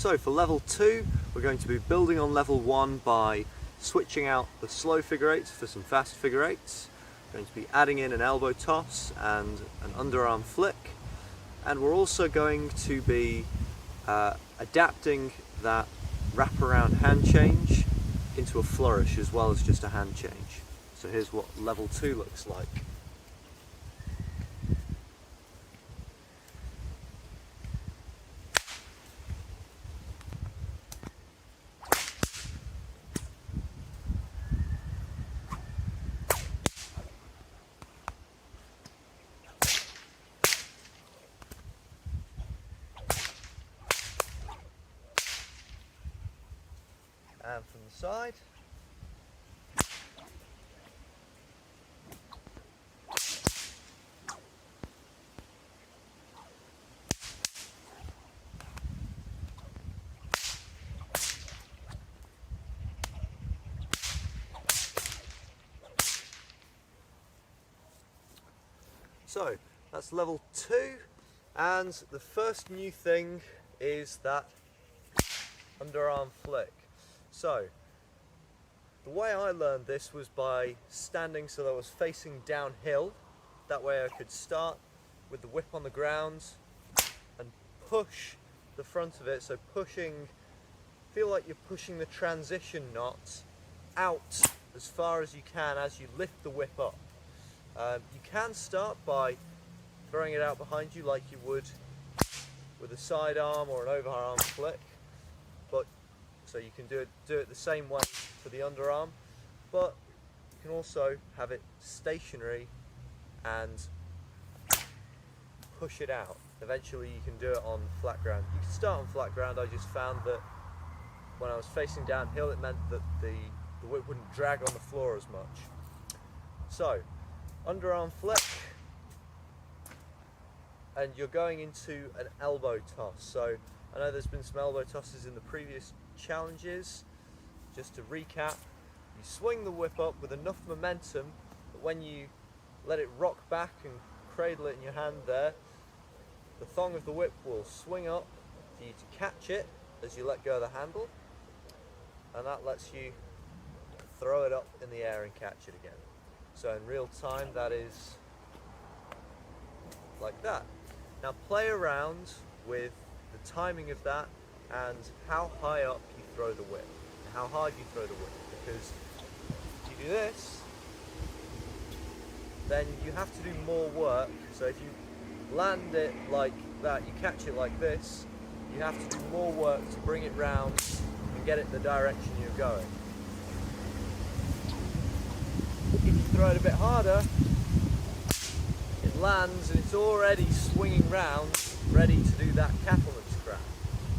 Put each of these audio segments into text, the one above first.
So for level 2, we're going to be building on level 1 by switching out the slow figure 8s for some fast figure 8s. We're going to be adding in an elbow toss and an underarm flick, and we're also going to be adapting that wraparound hand change into a flourish as well as just a hand change. So here's what level 2 looks like. And from the side. So that's level 2, and the first new thing is that underarm flick. So the way I learned this was by standing so that I was facing downhill. That way I could start with the whip on the ground and push the front of it, so feel like you're pushing the transition knot out as far as you can as you lift the whip up. You can start by throwing it out behind you like you would with a sidearm or an overarm flick, but so you can do it the same way for the underarm, but you can also have it stationary and push it out. Eventually you can do it on flat ground. You can start on flat ground. I just found that when I was facing downhill it meant that the whip wouldn't drag on the floor as much. So underarm flick, and you're going into an elbow toss. So I know there's been some elbow tosses in the previous challenges. Just to recap, you swing the whip up with enough momentum that when you let it rock back and cradle it in your hand there, the thong of the whip will swing up for you to catch it as you let go of the handle, and that lets you throw it up in the air and catch it again. So in real time that is like that. Now play around with the timing of that and how high up you throw the whip, and how hard you throw the whip, because if you do this, then you have to do more work. So if you land it like that, you catch it like this, you have to do more work to bring it round and get it the direction you're going. If you throw it a bit harder, it lands and it's already swinging round, ready to do that cattleman's crab.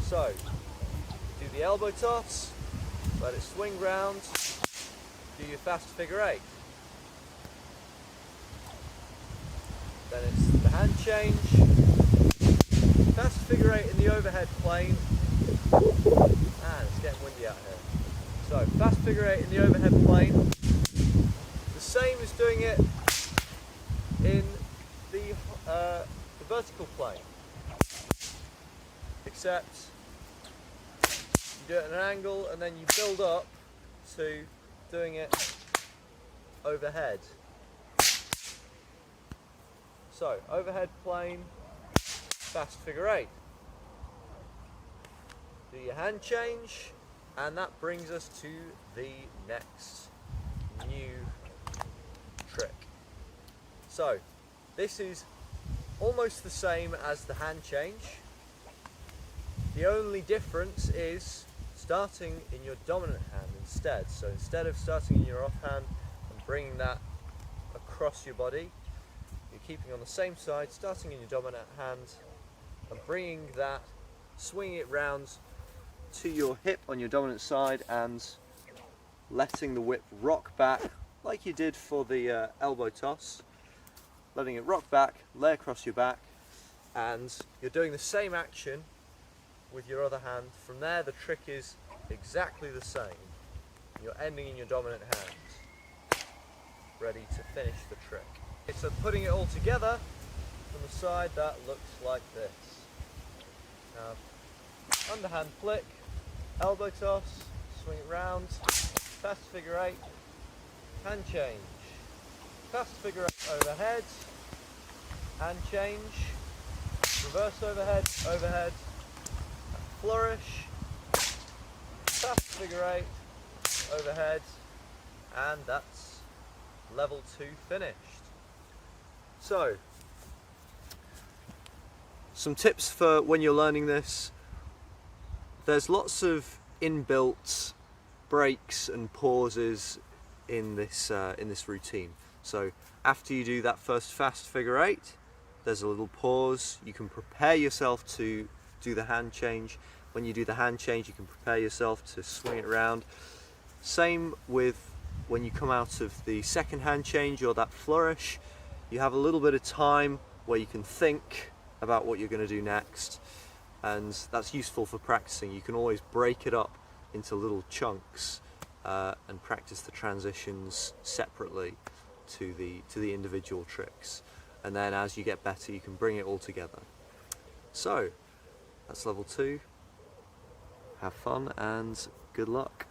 So, do the elbow toss, let it swing round, do your fast figure 8. Then it's the hand change, fast figure 8 in the overhead plane, and it's getting windy out here. So, fast figure 8 in the overhead plane, the same as doing it in the vertical plane, except you do it at an angle and then you build up to doing it overhead. So overhead plane, fast figure 8. Do your hand change, and that brings us to the next new trick. So this is almost the same as the hand change. The only difference is starting in your dominant hand instead. So instead of starting in your offhand and bringing that across your body, you're keeping on the same side, starting in your dominant hand and bringing that, swinging it round to your hip on your dominant side and letting the whip rock back like you did for the elbow toss. Letting it rock back, lay across your back, and you're doing the same action with your other hand. From there the trick is exactly the same. You're ending in your dominant hand, ready to finish the trick. So putting it all together from the side, that looks like this. Now underhand flick, elbow toss, swing it round, fast figure eight, hand change, fast figure eight overhead, hand change, reverse overhead, overhead, flourish, fast figure eight, overhead, and that's level 2 finished. So, some tips for when you're learning this. There's lots of inbuilt breaks and pauses in this routine. So after you do that first fast figure eight, there's a little pause. You can prepare yourself to do the hand change. When you do the hand change, you can prepare yourself to swing it around. Same with when you come out of the second hand change or that flourish. You have a little bit of time where you can think about what you're going to do next, and that's useful for practicing. You can always break it up into little chunks and practice the transitions separately to the individual tricks, and then as you get better you can bring it all together. So that's level 2. Have fun and good luck.